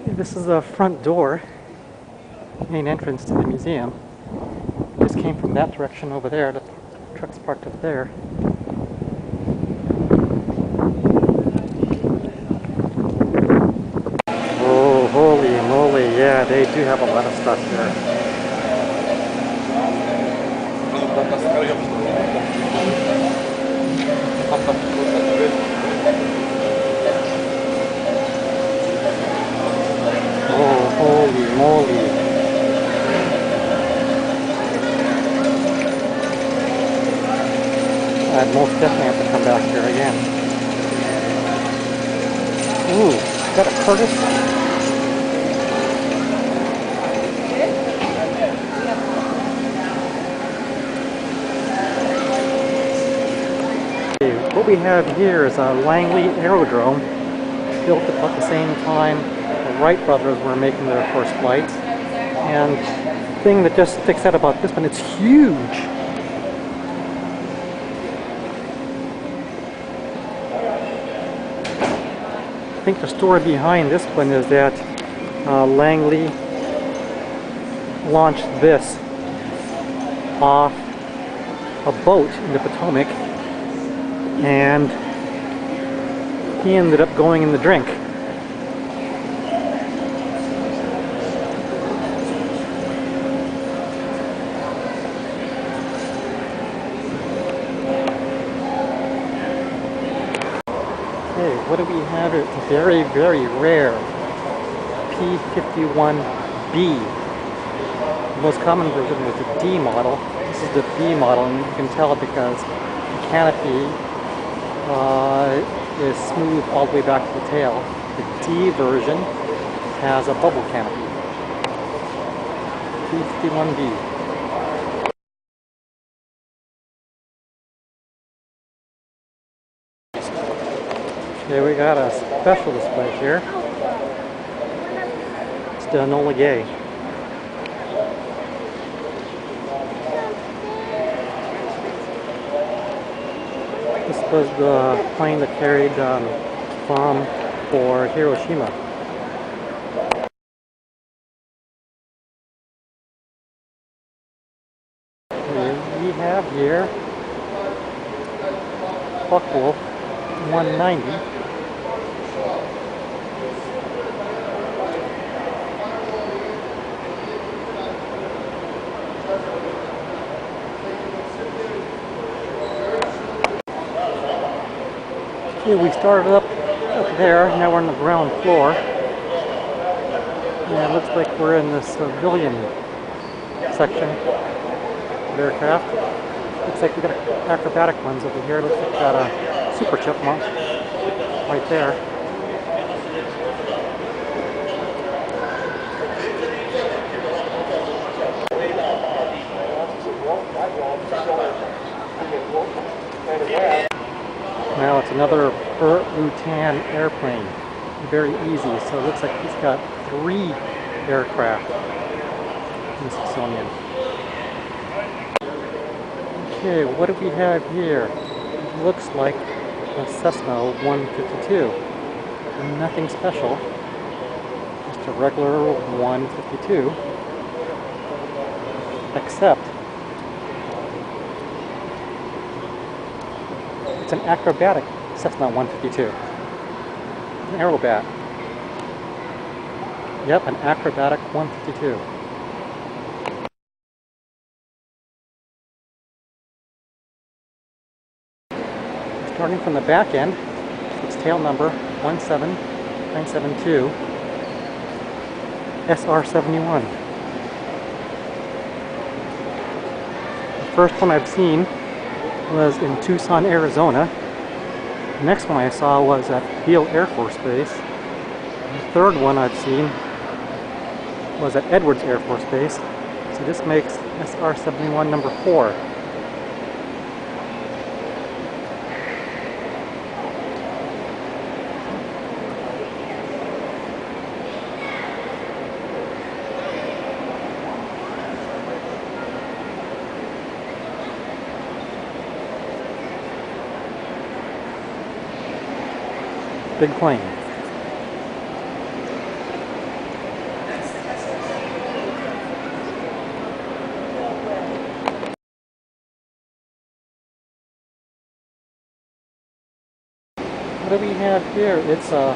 This is the front door, main entrance to the museum. Just came from that direction over there. The truck's parked up there. Oh, holy moly, yeah, they do have a lot of stuff here. Oh, holy moly. I'd most definitely have to come back here again. Ooh, is that a Curtis? What we have here is a Langley Aerodrome, built about the same time the Wright brothers were making their first flights. And the thing that just sticks out about this one, it's huge. I think the story behind this one is that Langley launched this off a boat in the Potomac, and he ended up going in the drink. Okay, what do we have? It's a very, very rare P-51B. The most common version was the D model. This is the B model, and you can tell because the canopy is smooth all the way back to the tail. The D version has a bubble canopy. P-51B. Okay, we got a special display here. It's the Enola Gay. This was the plane that carried bomb for Hiroshima. We have here Focke-Wulf 190. Okay, we started up there, now we're on the ground floor. Yeah, it looks like we're in the civilian section of aircraft. Looks like we got acrobatic ones over here. Looks like we got a Super Chipmunk right there. Now it's another Burt Rutan airplane. Very easy. So it looks like he's got 3 aircraft in the Smithsonian. Okay, what do we have here? It looks like a Cessna 152. Nothing special. Just a regular 152. Except it's an acrobatic Cessna 152. An Aerobat. Yep, an acrobatic 152. Starting from the back end, it's tail number 17972 SR-71. The first one I've seen was in Tucson, Arizona. The next one I saw was at Beale Air Force Base. The third one I've seen was at Edwards Air Force Base. So this makes SR-71 number 4. Big plane. What do we have here? It's a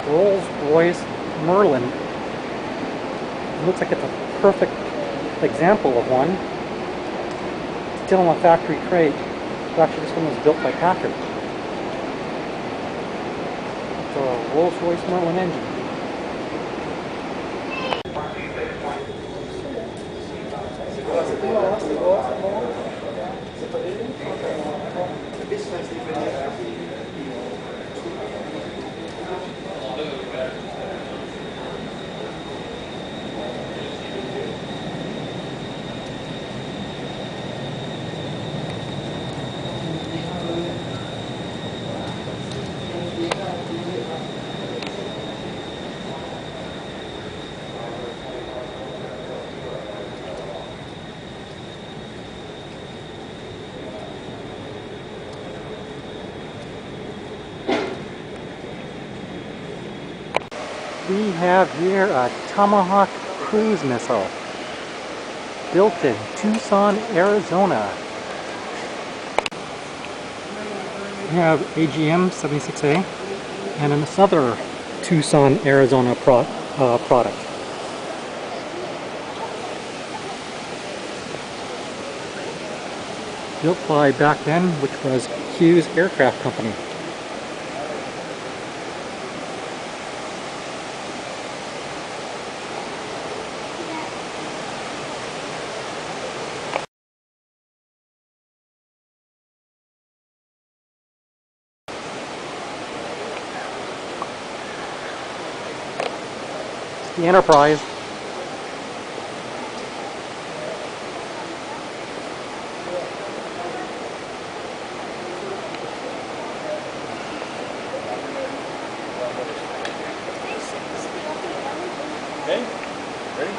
Rolls-Royce Merlin. It looks like it's a perfect example of one. Still in a factory crate. Actually, this one was built by Packard. It's a Rolls-Royce Merlin engine. We have here a Tomahawk cruise missile, built in Tucson, Arizona. We have AGM-76A and another Tucson, Arizona product. Built by back then, which was Hughes Aircraft Company. The Enterprise. Okay, ready?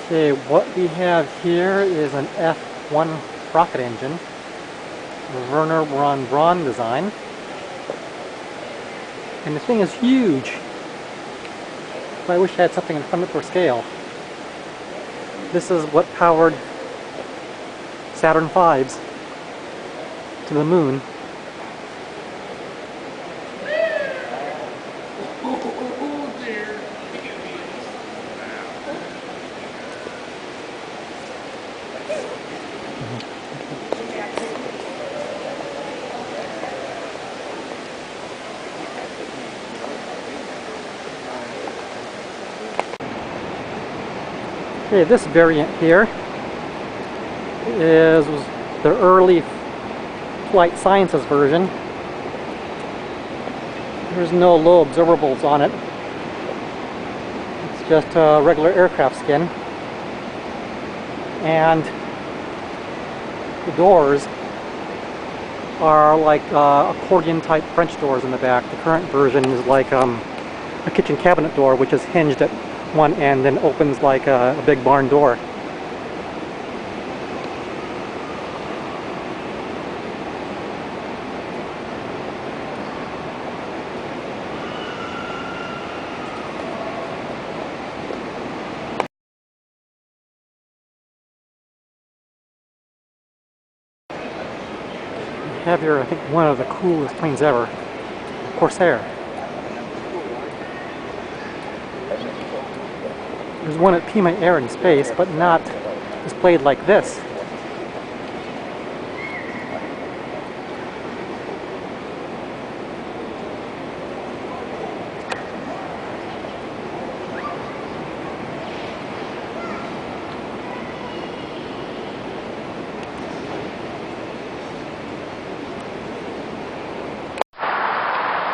Okay, what we have here is an F1 rocket engine, Werner von Braun design, and the thing is huge. I wish I had something in front of it for scale. This is what powered Saturn V's to the moon. Okay, this variant here was the early Flight Sciences version. There's no low observables on it. It's just a regular aircraft skin. And the doors are like accordion type French doors in the back. The current version is like a kitchen cabinet door, which is hinged at one end and opens like a big barn door. We have here, I think, one of the coolest planes ever, Corsair. There's one at Pima Air in space, but not displayed like this.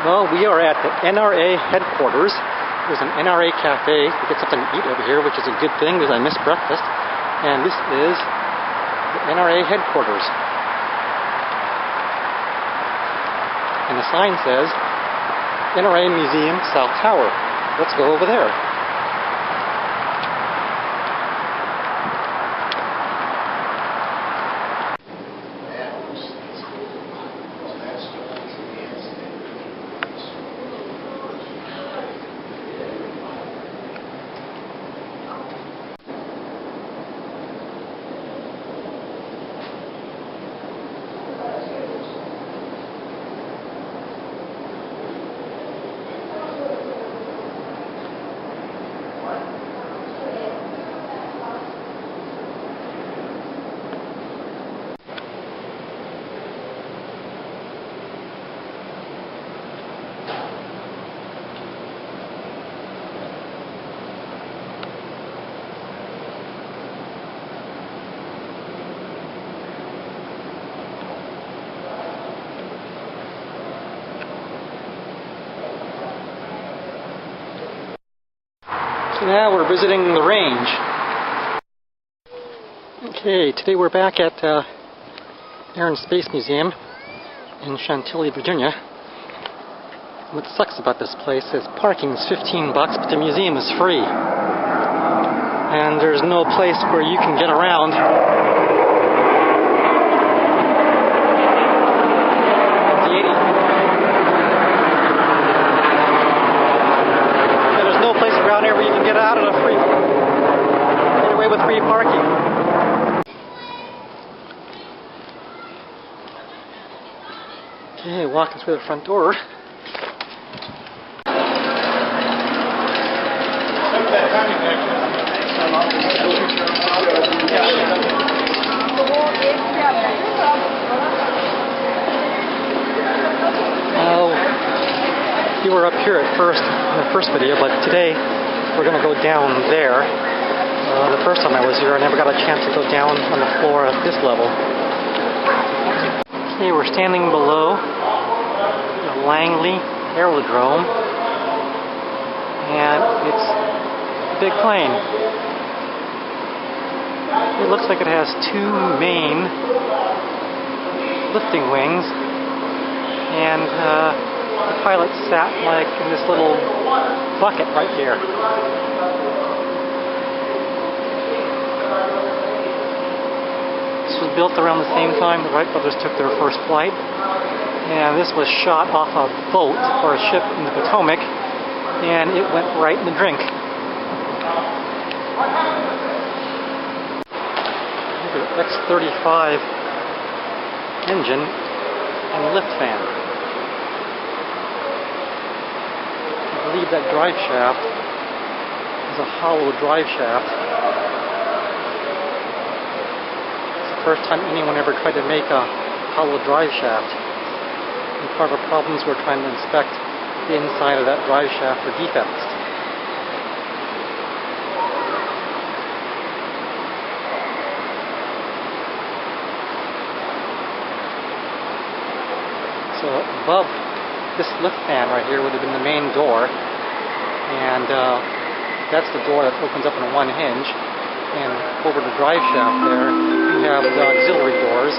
Well, we are at the NRA headquarters. There's an NRA cafe to get something to eat over here, which is a good thing because I missed breakfast. And this is the NRA headquarters. And the sign says, NRA Museum South Tower. Let's go over there. So now we're visiting the range. Okay, today we're back at Air and Space Museum in Chantilly, Virginia. What sucks about this place is parking is $15, but the museum is free. And there's no place where you can get around. There's no place around here where you can get out of the free. Get away with free parking. Okay, walking through the front door. You were up here at first in the first video, but today we're going to go down there. The first time I was here, I never got a chance to go down on the floor at this level. Okay, we're standing below the Langley Aerodrome, and it's a big plane. It looks like it has two main lifting wings, and the pilot sat like in this little bucket right here. This was built around the same time the Wright brothers took their first flight, and this was shot off a boat or a ship in the Potomac, and it went right in the drink. Look at the X-35 engine and lift fan. I believe that drive shaft is a hollow drive shaft. It's the first time anyone ever tried to make a hollow drive shaft. And part of the problems we're trying to inspect the inside of that drive shaft for defects. So above this lift fan right here would have been the main door, and that's the door that opens up in one hinge, and over the drive shaft there you have the auxiliary doors.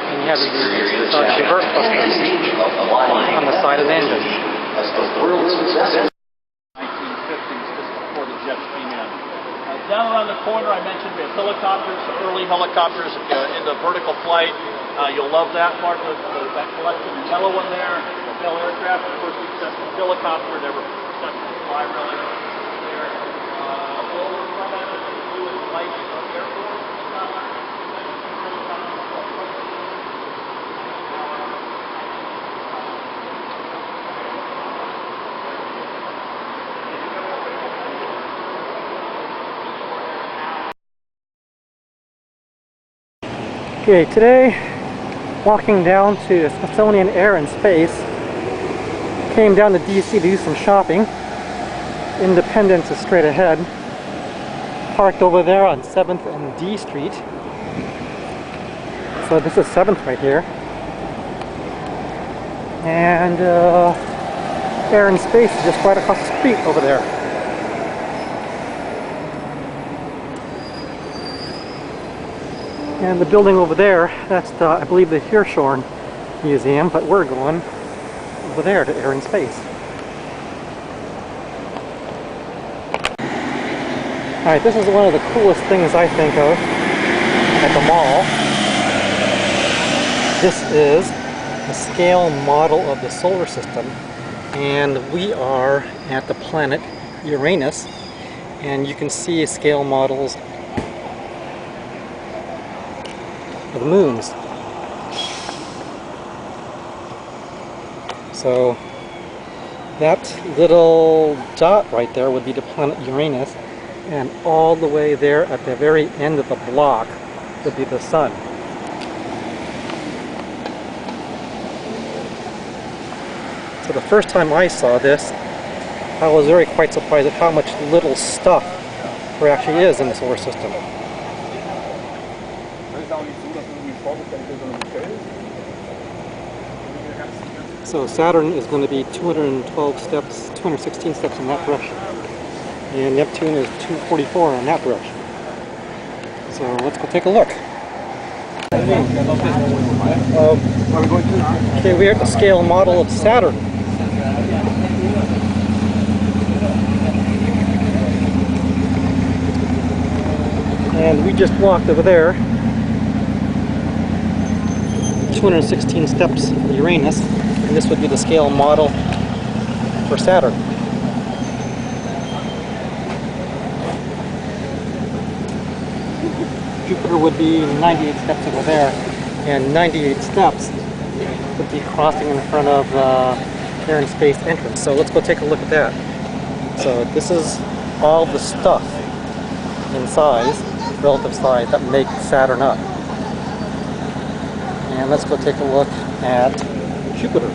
And you have the reverse thrusters on the side of the engine. 1950s, just before the jets came in. Down around the corner, I mentioned we have helicopters, early helicopters. If you're into vertical flight, you'll love that part of that collection. The yellow one there, the Bell aircraft, of course, we set the helicopter, never successfully fly really. There, over from that, the blue and white Air Force. Okay, today, walking down to the Smithsonian Air and Space, came down to DC to do some shopping. Independence is straight ahead. Parked over there on 7th and D Street. So this is 7th right here. And Air and Space is just right across the street over there. And the building over there, that's the, I believe, the Hirshhorn Museum, but we're going over there to Air and Space. Alright, this is one of the coolest things I think of at the mall. This is a scale model of the solar system, and we are at the planet Uranus, and you can see scale models of the moons. So that little dot right there would be the planet Uranus, and all the way there at the very end of the block would be the sun. So the first time I saw this, I was quite surprised at how much little stuff there actually is in the solar system. So Saturn is going to be 212 steps, 216 steps in that direction. And Neptune is 244 in that direction. So let's go take a look. Okay, we're at the scale model of Saturn. And we just walked over there, 216 steps Uranus, and this would be the scale model for Saturn. Jupiter would be 98 steps over there, and 98 steps would be crossing in front of Air and Space entrance. So let's go take a look at that. So this is all the stuff in size, relative size, that make Saturn up. And let's go take a look at Jupiter.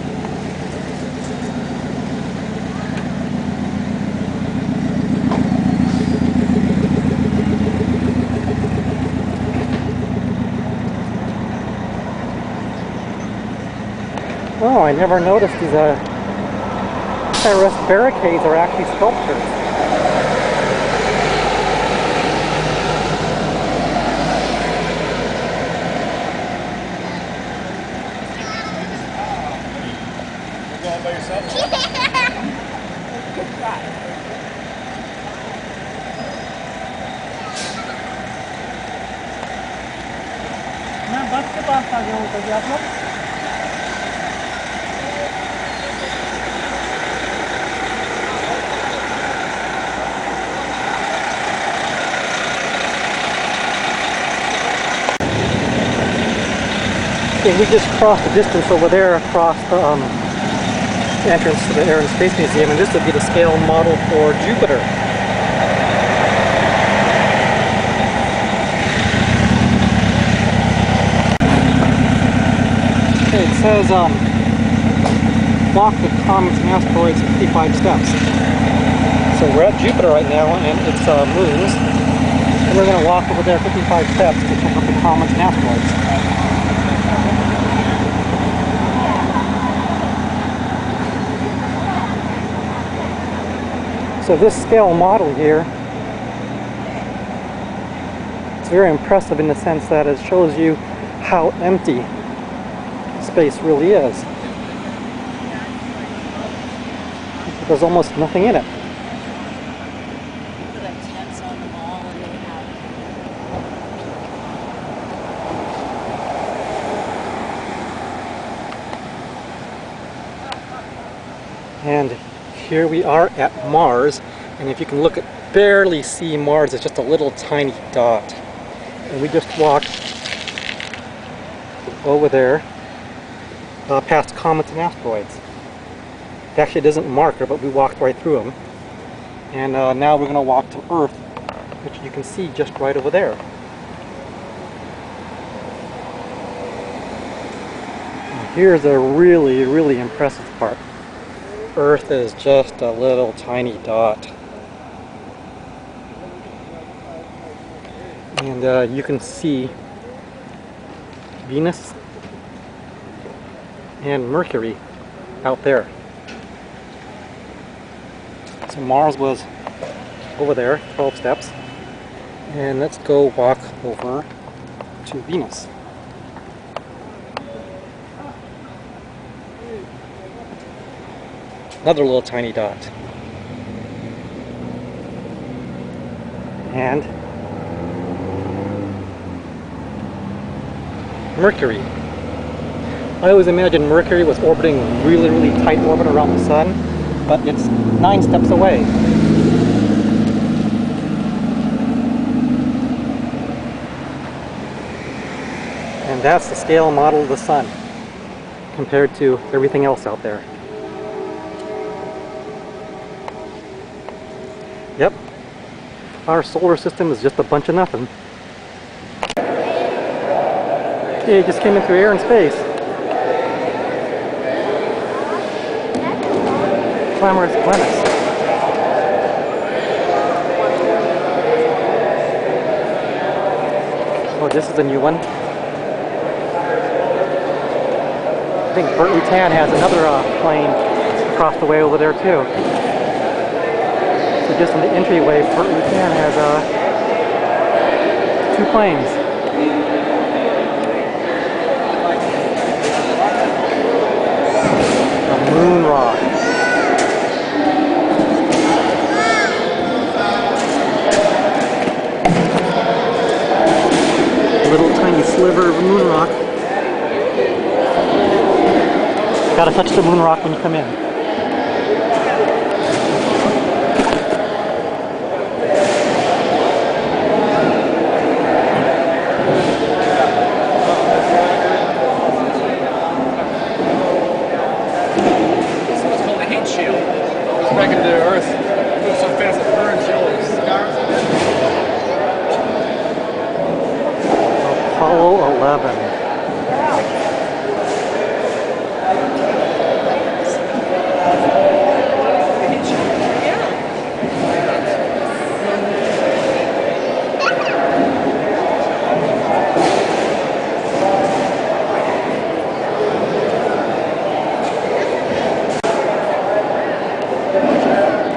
Oh, I never noticed these terrace barricades are actually sculptures. You going by yourself? Good try. मैं बस के पास आ गया हूँ कभी आप लोग Okay, we just crossed the distance over there across the entrance to the Air and Space Museum, and this would be the scale model for Jupiter. Okay, it says walk the comets and asteroids 55 steps. So we're at Jupiter right now, and it's moons, and we're going to walk over there 55 steps to check out the comets and asteroids. So this scale model here, it's very impressive in the sense that it shows you how empty space really is. There's almost nothing in it. And here we are at Mars, and if you can look at, barely see Mars, it's just a little tiny dot. And we just walked over there past comets and asteroids. It actually doesn't mark her, but we walked right through them. And now we're going to walk to Earth, which you can see just right over there. And here's a really, really impressive part. Earth is just a little tiny dot. And you can see Venus and Mercury out there. So Mars was over there, 12 steps. And let's go walk over to Venus. Another little tiny dot. And Mercury. I always imagined Mercury was orbiting a really, really tight orbit around the sun, but it's 9 steps away. And that's the scale model of the sun compared to everything else out there. Yep, our solar system is just a bunch of nothing. Okay, it just came in through air and space. Clamorous Glennis. Oh, this is a new one. I think Bert Lutan has another plane across the way over there too. So just in the entryway, Bert Lutan has 2 planes. A moon rock. A little tiny sliver of a moon rock. Gotta touch the moon rock when you come in. Back into the Earth, move so fast it burns yellow scars. Apollo 11.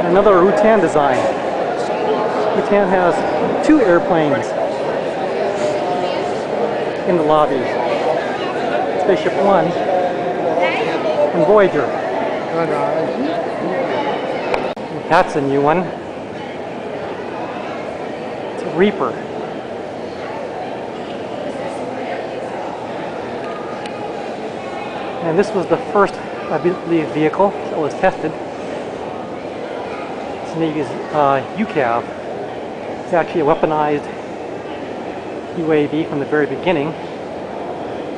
Another Rutan design. Rutan has 2 airplanes in the lobby. Spaceship One and Voyager. That's a new one. It's a Reaper. And this was the first, I believe, vehicle that was tested. Navy's UCAV. It's actually a weaponized UAV from the very beginning.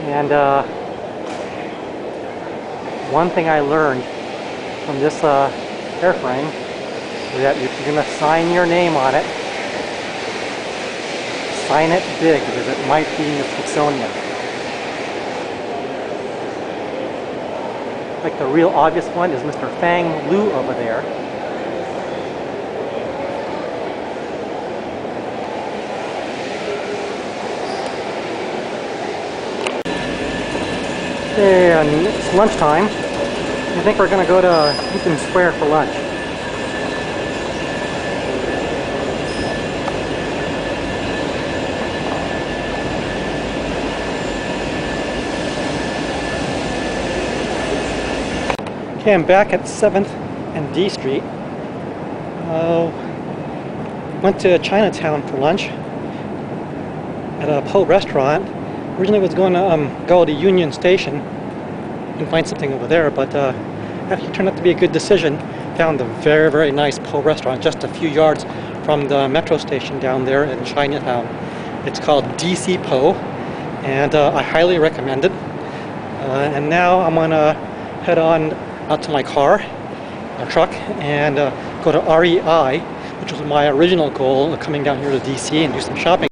And one thing I learned from this airframe is that if you're going to sign your name on it, sign it big because it might be in the Smithsonian. Like the real obvious one is Mr. Fang Liu over there. And it's lunchtime. I think we're going to go to Eaton Square for lunch. Okay, I'm back at 7th and D Street. Went to Chinatown for lunch at a Po restaurant. Originally was going to go to Union Station and find something over there, but actually turned out to be a good decision. Found a very, very nice Po restaurant just a few yards from the metro station down there in Chinatown. It's called DC Po, and I highly recommend it. And now I'm going to head on out to my car, or truck, and go to REI, which was my original goal of coming down here to DC and do some shopping.